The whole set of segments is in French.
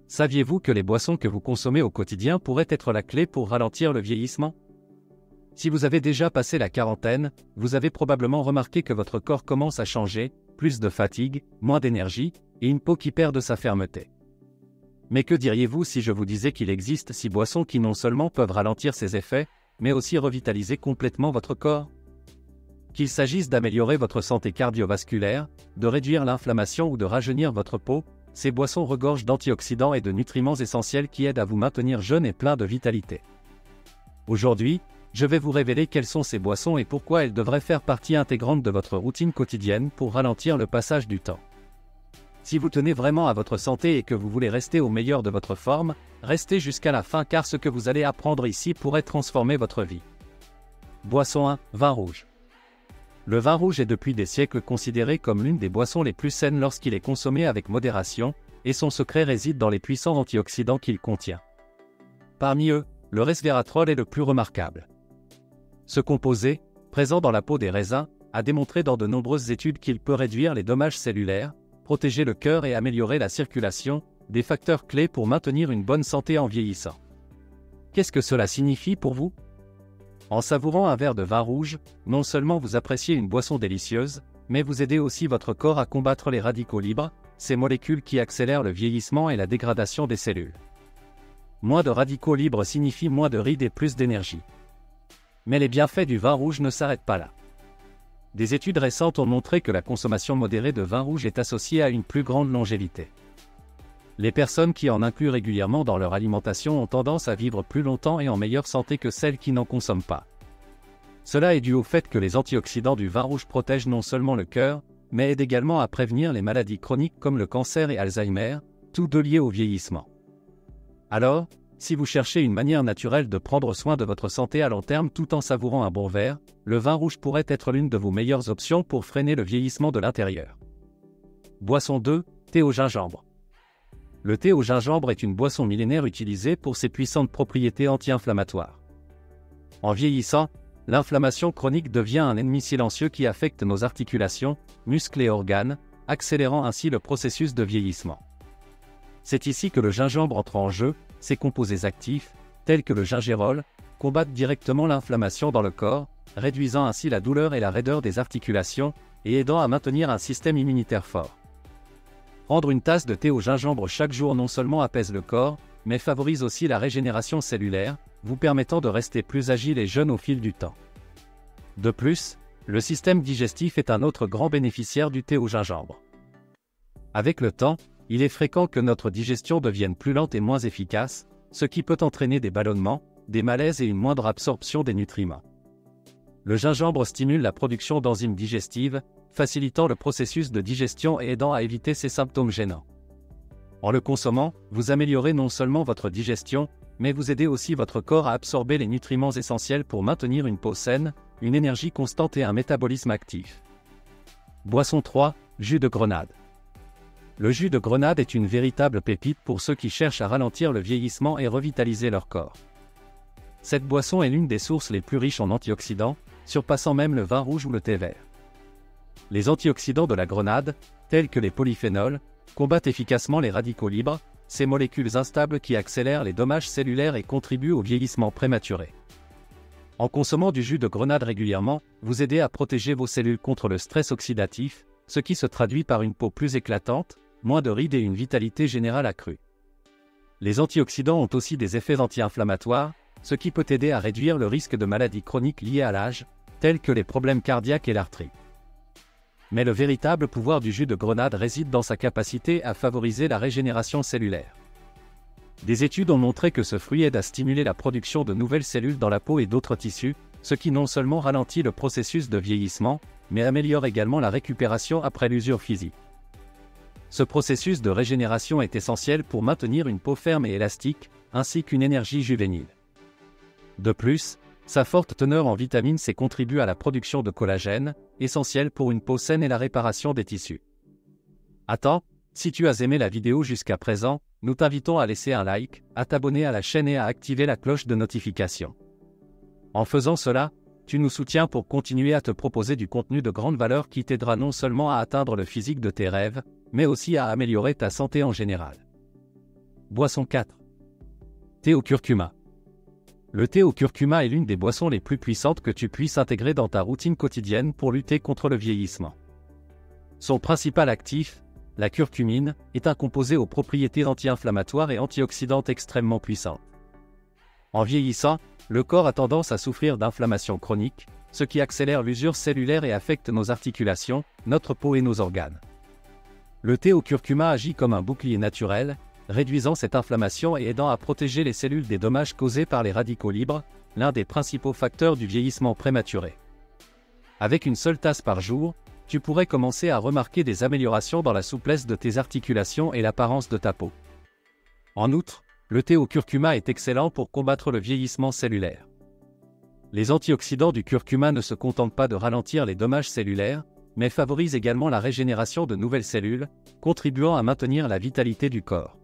Saviez-vous que les boissons que vous consommez au quotidien pourraient être la clé pour ralentir le vieillissement? Si vous avez déjà passé la quarantaine, vous avez probablement remarqué que votre corps commence à changer, plus de fatigue, moins d'énergie, et une peau qui perd de sa fermeté. Mais que diriez-vous si je vous disais qu'il existe 6 boissons qui non seulement peuvent ralentir ces effets, mais aussi revitaliser complètement votre corps? Qu'il s'agisse d'améliorer votre santé cardiovasculaire, de réduire l'inflammation ou de rajeunir votre peau, ces boissons regorgent d'antioxydants et de nutriments essentiels qui aident à vous maintenir jeune et plein de vitalité. Aujourd'hui, je vais vous révéler quelles sont ces boissons et pourquoi elles devraient faire partie intégrante de votre routine quotidienne pour ralentir le passage du temps. Si vous tenez vraiment à votre santé et que vous voulez rester au meilleur de votre forme, restez jusqu'à la fin car ce que vous allez apprendre ici pourrait transformer votre vie. Boisson 1, vin rouge. Le vin rouge est depuis des siècles considéré comme l'une des boissons les plus saines lorsqu'il est consommé avec modération, et son secret réside dans les puissants antioxydants qu'il contient. Parmi eux, le resveratrol est le plus remarquable. Ce composé, présent dans la peau des raisins, a démontré dans de nombreuses études qu'il peut réduire les dommages cellulaires, protéger le cœur et améliorer la circulation, des facteurs clés pour maintenir une bonne santé en vieillissant. Qu'est-ce que cela signifie pour vous? En savourant un verre de vin rouge, non seulement vous appréciez une boisson délicieuse, mais vous aidez aussi votre corps à combattre les radicaux libres, ces molécules qui accélèrent le vieillissement et la dégradation des cellules. Moins de radicaux libres signifie moins de rides et plus d'énergie. Mais les bienfaits du vin rouge ne s'arrêtent pas là. Des études récentes ont montré que la consommation modérée de vin rouge est associée à une plus grande longévité. Les personnes qui en incluent régulièrement dans leur alimentation ont tendance à vivre plus longtemps et en meilleure santé que celles qui n'en consomment pas. Cela est dû au fait que les antioxydants du vin rouge protègent non seulement le cœur, mais aident également à prévenir les maladies chroniques comme le cancer et Alzheimer, tous deux liés au vieillissement. Alors, si vous cherchez une manière naturelle de prendre soin de votre santé à long terme tout en savourant un bon verre, le vin rouge pourrait être l'une de vos meilleures options pour freiner le vieillissement de l'intérieur. Boisson 2, thé au gingembre. Le thé au gingembre est une boisson millénaire utilisée pour ses puissantes propriétés anti-inflammatoires. En vieillissant, l'inflammation chronique devient un ennemi silencieux qui affecte nos articulations, muscles et organes, accélérant ainsi le processus de vieillissement. C'est ici que le gingembre entre en jeu. Ses composés actifs, tels que le gingérol, combattent directement l'inflammation dans le corps, réduisant ainsi la douleur et la raideur des articulations, et aidant à maintenir un système immunitaire fort. Prendre une tasse de thé au gingembre chaque jour non seulement apaise le corps, mais favorise aussi la régénération cellulaire, vous permettant de rester plus agile et jeune au fil du temps. De plus, le système digestif est un autre grand bénéficiaire du thé au gingembre. Avec le temps, il est fréquent que notre digestion devienne plus lente et moins efficace, ce qui peut entraîner des ballonnements, des malaises et une moindre absorption des nutriments. Le gingembre stimule la production d'enzymes digestives, facilitant le processus de digestion et aidant à éviter ces symptômes gênants. En le consommant, vous améliorez non seulement votre digestion, mais vous aidez aussi votre corps à absorber les nutriments essentiels pour maintenir une peau saine, une énergie constante et un métabolisme actif. Boisson 3, jus de grenade. Le jus de grenade est une véritable pépite pour ceux qui cherchent à ralentir le vieillissement et revitaliser leur corps. Cette boisson est l'une des sources les plus riches en antioxydants, surpassant même le vin rouge ou le thé vert. Les antioxydants de la grenade, tels que les polyphénols, combattent efficacement les radicaux libres, ces molécules instables qui accélèrent les dommages cellulaires et contribuent au vieillissement prématuré. En consommant du jus de grenade régulièrement, vous aidez à protéger vos cellules contre le stress oxydatif, ce qui se traduit par une peau plus éclatante, moins de rides et une vitalité générale accrue. Les antioxydants ont aussi des effets anti-inflammatoires, ce qui peut aider à réduire le risque de maladies chroniques liées à l'âge, tels que les problèmes cardiaques et l'arthrite. Mais le véritable pouvoir du jus de grenade réside dans sa capacité à favoriser la régénération cellulaire. Des études ont montré que ce fruit aide à stimuler la production de nouvelles cellules dans la peau et d'autres tissus, ce qui non seulement ralentit le processus de vieillissement, mais améliore également la récupération après l'usure physique. Ce processus de régénération est essentiel pour maintenir une peau ferme et élastique, ainsi qu'une énergie juvénile. De plus, sa forte teneur en vitamine C contribue à la production de collagène, essentiel pour une peau saine et la réparation des tissus. Attends, si tu as aimé la vidéo jusqu'à présent, nous t'invitons à laisser un like, à t'abonner à la chaîne et à activer la cloche de notification. En faisant cela, tu nous soutiens pour continuer à te proposer du contenu de grande valeur qui t'aidera non seulement à atteindre le physique de tes rêves, mais aussi à améliorer ta santé en général. Boisson 4. Thé au curcuma. Le thé au curcuma est l'une des boissons les plus puissantes que tu puisses intégrer dans ta routine quotidienne pour lutter contre le vieillissement. Son principal actif, la curcumine, est un composé aux propriétés anti-inflammatoires et antioxydantes extrêmement puissantes. En vieillissant, le corps a tendance à souffrir d'inflammation chronique, ce qui accélère l'usure cellulaire et affecte nos articulations, notre peau et nos organes. Le thé au curcuma agit comme un bouclier naturel, réduisant cette inflammation et aidant à protéger les cellules des dommages causés par les radicaux libres, l'un des principaux facteurs du vieillissement prématuré. Avec une seule tasse par jour, tu pourrais commencer à remarquer des améliorations dans la souplesse de tes articulations et l'apparence de ta peau. En outre, le thé au curcuma est excellent pour combattre le vieillissement cellulaire. Les antioxydants du curcuma ne se contentent pas de ralentir les dommages cellulaires, mais favorisent également la régénération de nouvelles cellules, contribuant à maintenir la vitalité du corps.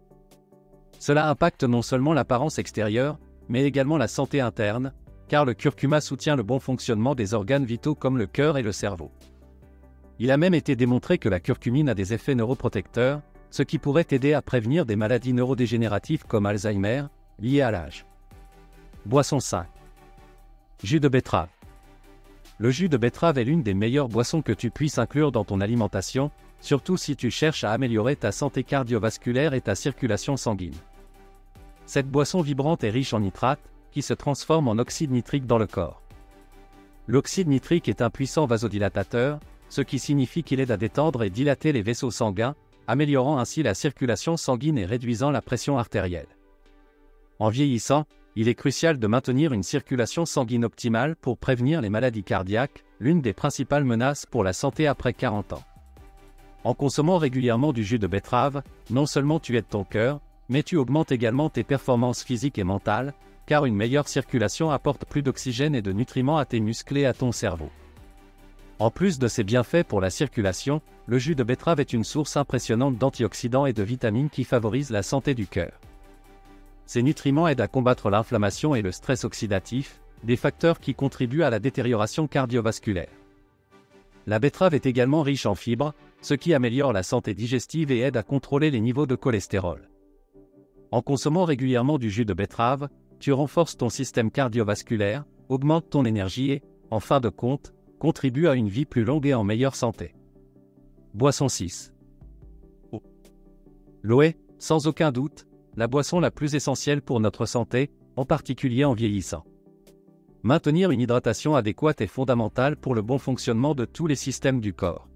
Cela impacte non seulement l'apparence extérieure, mais également la santé interne, car le curcuma soutient le bon fonctionnement des organes vitaux comme le cœur et le cerveau. Il a même été démontré que la curcumine a des effets neuroprotecteurs, ce qui pourrait aider à prévenir des maladies neurodégénératives comme Alzheimer, liées à l'âge. Boisson 5. Jus de betterave. Le jus de betterave est l'une des meilleures boissons que tu puisses inclure dans ton alimentation, surtout si tu cherches à améliorer ta santé cardiovasculaire et ta circulation sanguine. Cette boisson vibrante est riche en nitrates, qui se transforment en oxyde nitrique dans le corps. L'oxyde nitrique est un puissant vasodilatateur, ce qui signifie qu'il aide à détendre et dilater les vaisseaux sanguins, améliorant ainsi la circulation sanguine et réduisant la pression artérielle. En vieillissant, il est crucial de maintenir une circulation sanguine optimale pour prévenir les maladies cardiaques, l'une des principales menaces pour la santé après 40 ans. En consommant régulièrement du jus de betterave, non seulement tu aides ton cœur, mais tu augmentes également tes performances physiques et mentales, car une meilleure circulation apporte plus d'oxygène et de nutriments à tes muscles et à ton cerveau. En plus de ses bienfaits pour la circulation, le jus de betterave est une source impressionnante d'antioxydants et de vitamines qui favorisent la santé du cœur. Ces nutriments aident à combattre l'inflammation et le stress oxydatif, des facteurs qui contribuent à la détérioration cardiovasculaire. La betterave est également riche en fibres, ce qui améliore la santé digestive et aide à contrôler les niveaux de cholestérol. En consommant régulièrement du jus de betterave, tu renforces ton système cardiovasculaire, augmentes ton énergie et, en fin de compte, contribues à une vie plus longue et en meilleure santé. Boisson 6. Eau. L'eau est, sans aucun doute, la boisson la plus essentielle pour notre santé, en particulier en vieillissant. Maintenir une hydratation adéquate est fondamental pour le bon fonctionnement de tous les systèmes du corps.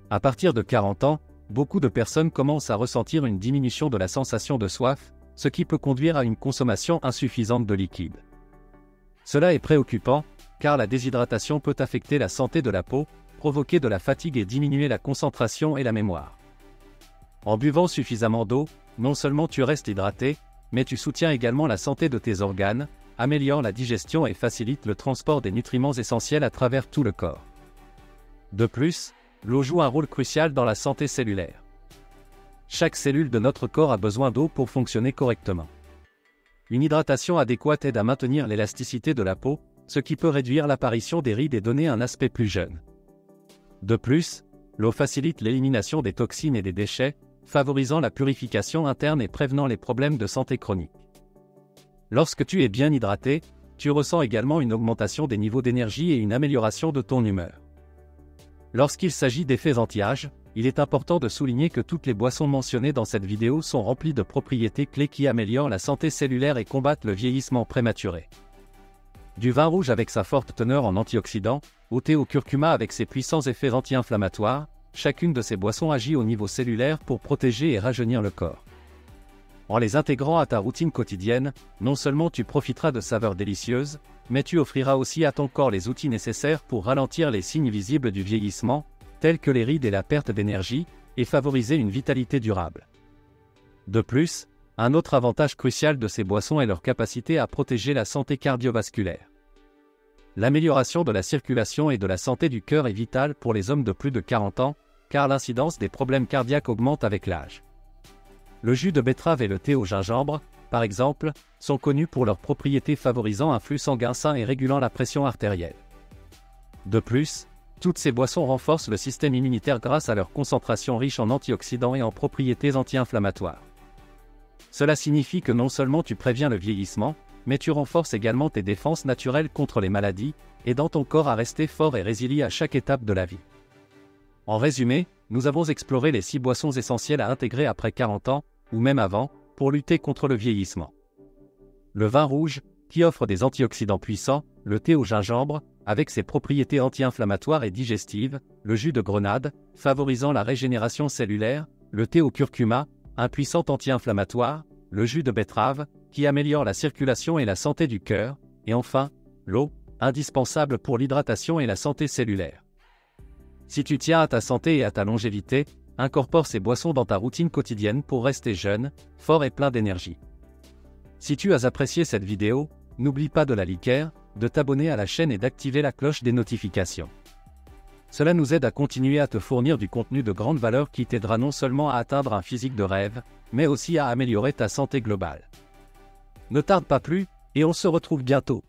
À partir de 40 ans, beaucoup de personnes commencent à ressentir une diminution de la sensation de soif, ce qui peut conduire à une consommation insuffisante de liquide. Cela est préoccupant, car la déshydratation peut affecter la santé de la peau, provoquer de la fatigue et diminuer la concentration et la mémoire. En buvant suffisamment d'eau, non seulement tu restes hydraté, mais tu soutiens également la santé de tes organes, améliore la digestion et facilite le transport des nutriments essentiels à travers tout le corps. De plus, l'eau joue un rôle crucial dans la santé cellulaire. Chaque cellule de notre corps a besoin d'eau pour fonctionner correctement. Une hydratation adéquate aide à maintenir l'élasticité de la peau, ce qui peut réduire l'apparition des rides et donner un aspect plus jeune. De plus, l'eau facilite l'élimination des toxines et des déchets, favorisant la purification interne et prévenant les problèmes de santé chronique. Lorsque tu es bien hydraté, tu ressens également une augmentation des niveaux d'énergie et une amélioration de ton humeur. Lorsqu'il s'agit d'effets anti-âge, il est important de souligner que toutes les boissons mentionnées dans cette vidéo sont remplies de propriétés clés qui améliorent la santé cellulaire et combattent le vieillissement prématuré. Du vin rouge avec sa forte teneur en antioxydants, au thé au curcuma avec ses puissants effets anti-inflammatoires, chacune de ces boissons agit au niveau cellulaire pour protéger et rajeunir le corps. En les intégrant à ta routine quotidienne, non seulement tu profiteras de saveurs délicieuses, mais tu offriras aussi à ton corps les outils nécessaires pour ralentir les signes visibles du vieillissement, tels que les rides et la perte d'énergie, et favoriser une vitalité durable. De plus, un autre avantage crucial de ces boissons est leur capacité à protéger la santé cardiovasculaire. L'amélioration de la circulation et de la santé du cœur est vitale pour les hommes de plus de 40 ans, car l'incidence des problèmes cardiaques augmente avec l'âge. Le jus de betterave et le thé au gingembre, par exemple, sont connus pour leurs propriétés favorisant un flux sanguin sain et régulant la pression artérielle. De plus, toutes ces boissons renforcent le système immunitaire grâce à leur concentration riche en antioxydants et en propriétés anti-inflammatoires. Cela signifie que non seulement tu préviens le vieillissement, mais tu renforces également tes défenses naturelles contre les maladies, aidant ton corps à rester fort et résilient à chaque étape de la vie. En résumé, nous avons exploré les 6 boissons essentielles à intégrer après 40 ans, ou même avant, pour lutter contre le vieillissement. Le vin rouge, qui offre des antioxydants puissants, le thé au gingembre, avec ses propriétés anti-inflammatoires et digestives, le jus de grenade, favorisant la régénération cellulaire, le thé au curcuma, un puissant anti-inflammatoire, le jus de betterave, qui améliore la circulation et la santé du cœur, et enfin, l'eau, indispensable pour l'hydratation et la santé cellulaire. Si tu tiens à ta santé et à ta longévité, incorpore ces boissons dans ta routine quotidienne pour rester jeune, fort et plein d'énergie. Si tu as apprécié cette vidéo, n'oublie pas de la liker, de t'abonner à la chaîne et d'activer la cloche des notifications. Cela nous aide à continuer à te fournir du contenu de grande valeur qui t'aidera non seulement à atteindre un physique de rêve, mais aussi à améliorer ta santé globale. Ne tarde pas plus, et on se retrouve bientôt.